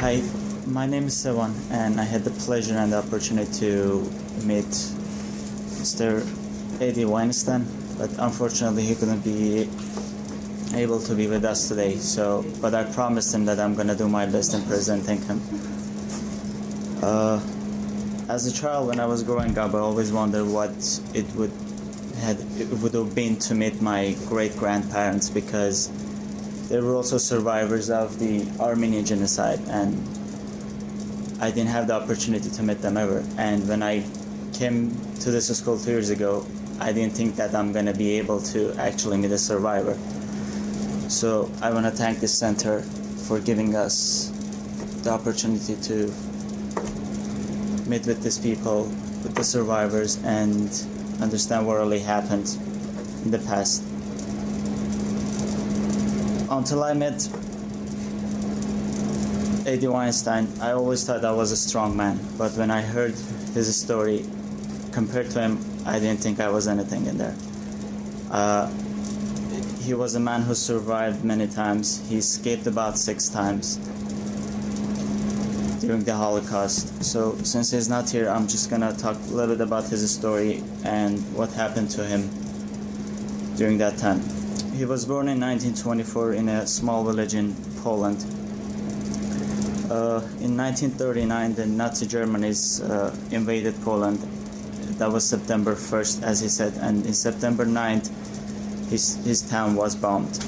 Hi, my name is Sevan, and I had the pleasure and the opportunity to meet Mr. Eddie Weinstein, but unfortunately he couldn't be able to be with us today. But I promised him that I'm gonna do my best in presenting him. As a child, when I was growing up, I always wondered what it would have been to meet my great grandparents, because they were also survivors of the Armenian genocide, and I didn't have the opportunity to meet them ever. And when I came to this school 2 years ago, I didn't think that I'm going to be able to actually meet a survivor. So I want to thank this center for giving us the opportunity to meet with these people, with the survivors, and understand what really happened in the past. Until I met Eddie Weinstein, I always thought I was a strong man, but when I heard his story, compared to him, I didn't think I was anything in there. He was a man who survived many times. He escaped about 6 times during the Holocaust. So since he's not here, I'm just gonna talk a little bit about his story and what happened to him during that time. He was born in 1924 in a small village in Poland. In 1939, the Nazi Germans invaded Poland. That was September 1st, as he said, and in September 9th, his town was bombed.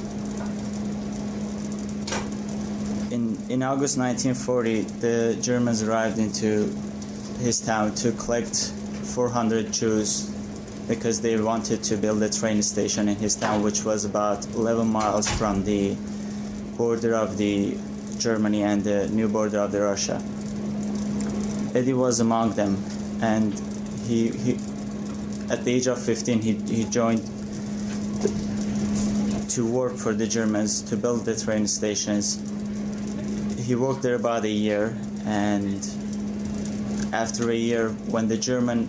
In August 1940, the Germans arrived into his town to collect 400 Jews because they wanted to build a train station in his town, which was about 11 miles from the border of the Germany and the new border of the Russia. Eddie was among them, and he at the age of 15 he joined to work for the Germans to build the train stations. He worked there about a year, and after a year, when the German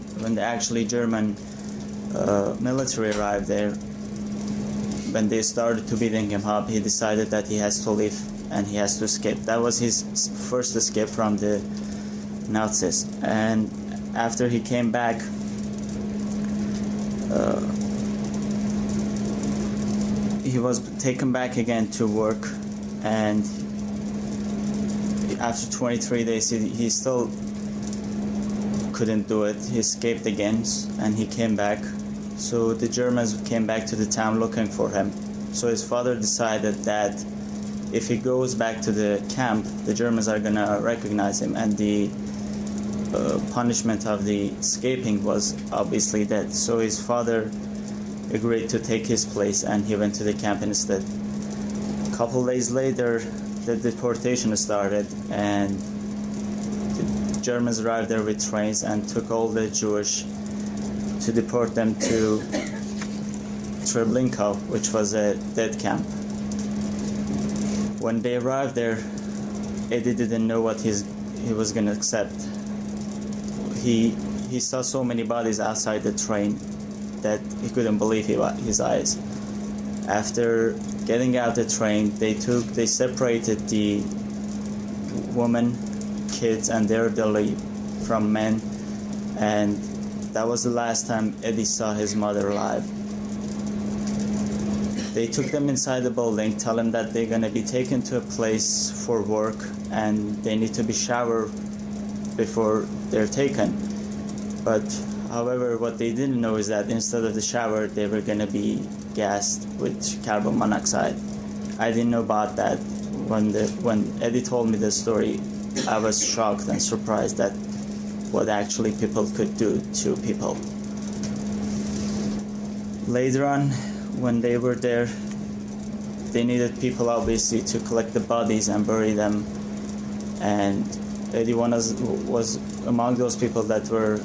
military arrived there, when they started to beating him up, he decided that he has to leave and he has to escape. That was his first escape from the Nazis. And after he came back, he was taken back again to work, and after 23 days he still couldn't do it. He escaped again, and he came back. So the Germans came back to the town looking for him. So his father decided that if he goes back to the camp, the Germans are gonna recognize him, and the punishment of the escaping was obviously death. So his father agreed to take his place, and he went to the camp instead. A couple days later, the deportation started, and the Germans arrived there with trains and took all the Jewish to deport them to Treblinka, which was a death camp. When they arrived there, Eddie didn't know what he was going to accept. He saw so many bodies outside the train that he couldn't believe his eyes. After getting out the train, they separated the women, kids, and the elderly from men, and that was the last time Eddie saw his mother alive. They took them inside the building, tell them that they're gonna be taken to a place for work and they need to be showered before they're taken. But however, what they didn't know is that instead of the shower, they were gonna be gassed with carbon monoxide. I didn't know about that. When Eddie told me the story, I was shocked and surprised at what actually people could do to people. Later on, when they were there, they needed people obviously to collect the bodies and bury them, and Eddie was among those people that were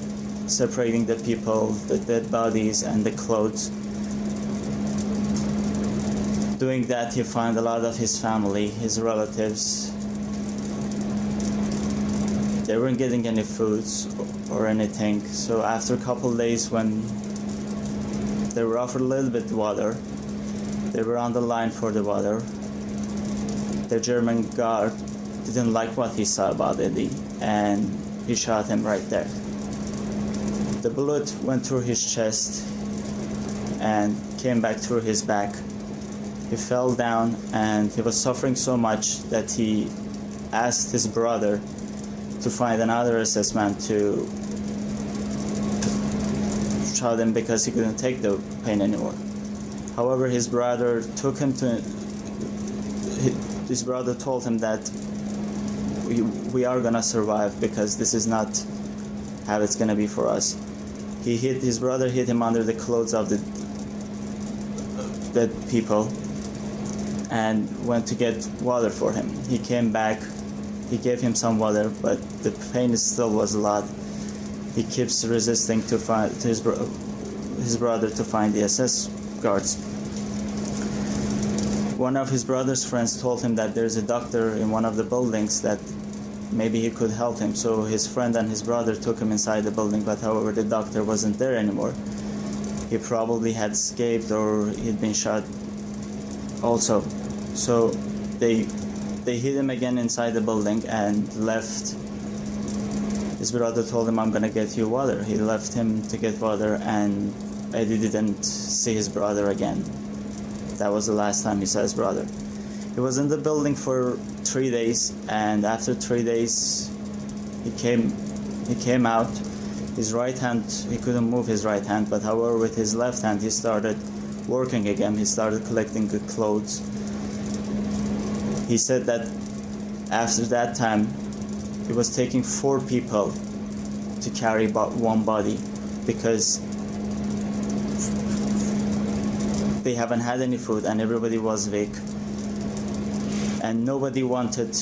separating the people, the dead bodies, and the clothes. Doing that, he found a lot of his family, his relatives. They weren't getting any foods or anything. So after a couple of days, when they were offered a little bit of water, they were on the line for the water. The German guard didn't like what he saw about Eddie, and he shot him right there. The bullet went through his chest and came back through his back. He fell down, and he was suffering so much that he asked his brother to find another SS man to shot him because he couldn't take the pain anymore. However, his brother told him that we are gonna survive because this is not how it's gonna be for us. His brother hit him under the clothes of the dead people and went to get water for him. He came back, he gave him some water, but the pain still was a lot. He keeps resisting to find his brother to find the SS guards. One of his brother's friends told him that there's a doctor in one of the buildings that maybe he could help him. So his friend and his brother took him inside the building, but however the doctor wasn't there anymore. He probably had escaped or he'd been shot also. So they hid him again inside the building and left. His brother told him, I'm gonna get you water. He left him to get water, and Eddie didn't see his brother again. That was the last time he saw his brother. He was in the building for 3 days, and after 3 days he came out. His right hand, he couldn't move his right hand, but however with his left hand he started working again. He started collecting good clothes. He said that after that time he was taking 4 people to carry one body because they haven't had any food and everybody was weak. And nobody wanted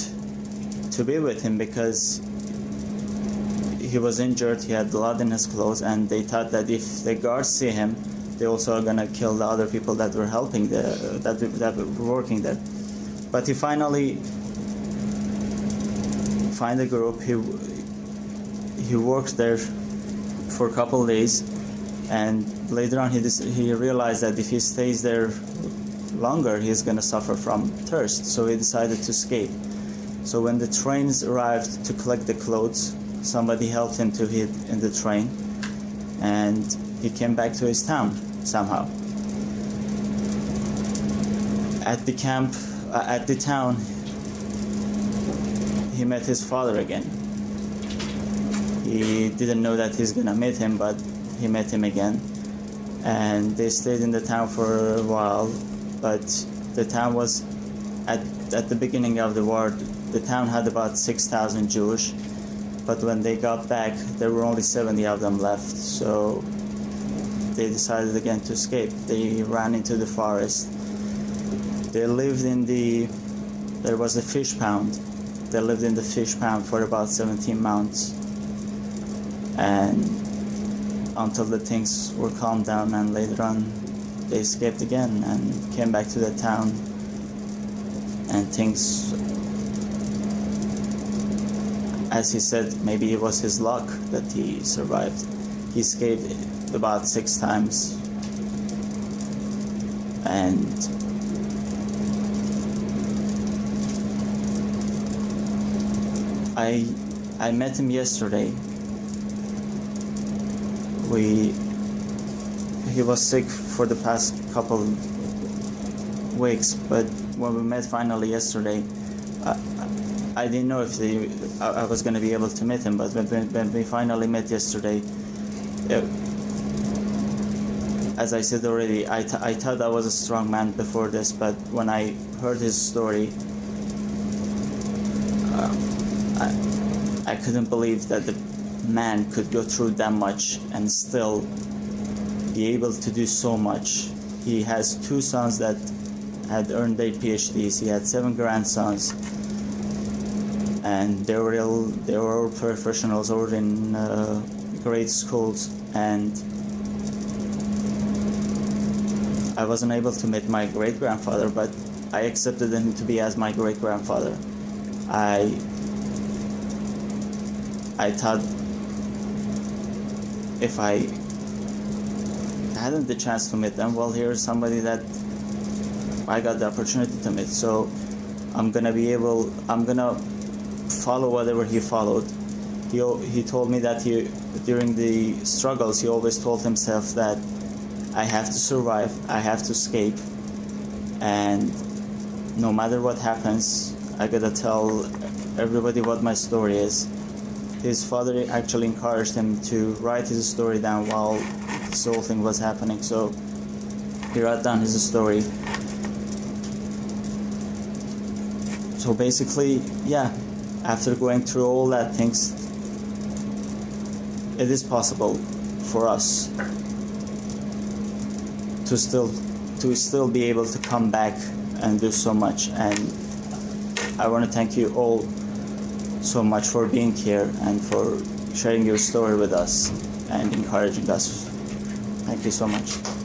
to be with him because he was injured, he had blood in his clothes, and they thought that if the guards see him, they also are gonna kill the other people that were helping that were working there. But he finally find a group. He worked there for a couple of days, and later on he realized that if he stays there longer, he's gonna suffer from thirst. So he decided to escape. So when the trains arrived to collect the clothes, somebody helped him to hid in the train, and he came back to his town somehow. At the town, he met his father again. He didn't know that he's gonna meet him, but he met him again, and they stayed in the town for a while. But the town was at the beginning of the war. The town had about 6,000 Jewish, but when they got back, there were only 70 of them left. So they decided again to escape. They ran into the forest. They lived there was a fish pound. They lived in the fish pound for about 17 months, and until the things were calmed down, and later on they escaped again and came back to the town, and things, as he said, maybe it was his luck that he survived. He escaped about 6 times, and I met him yesterday. He was sick for the past couple weeks, but when we met finally yesterday, I didn't know if I was going to be able to meet him, but when we finally met yesterday, as I said already, I thought I was a strong man before this, but when I heard his story, I couldn't believe that the man could go through that much and still be able to do so much. He has 2 sons that had earned their PhDs. He had 7 grandsons, and they were all professionals or in great schools. And I wasn't able to meet my great-grandfather, but I accepted him to be as my great-grandfather. I thought if I hadn't the chance to meet them, well, here's somebody that I got the opportunity to meet. So I'm gonna follow whatever he followed. He told me that during the struggles, he always told himself that I have to survive, I have to escape, and no matter what happens, I gotta tell everybody what my story is. His father actually encouraged him to write his story down while this whole thing was happening, so he wrote down his story. So basically, yeah, after going through all that things, it is possible for us to still be able to come back and do so much. And I want to thank you all so much for being here and for sharing your story with us and encouraging us. Thank you so much.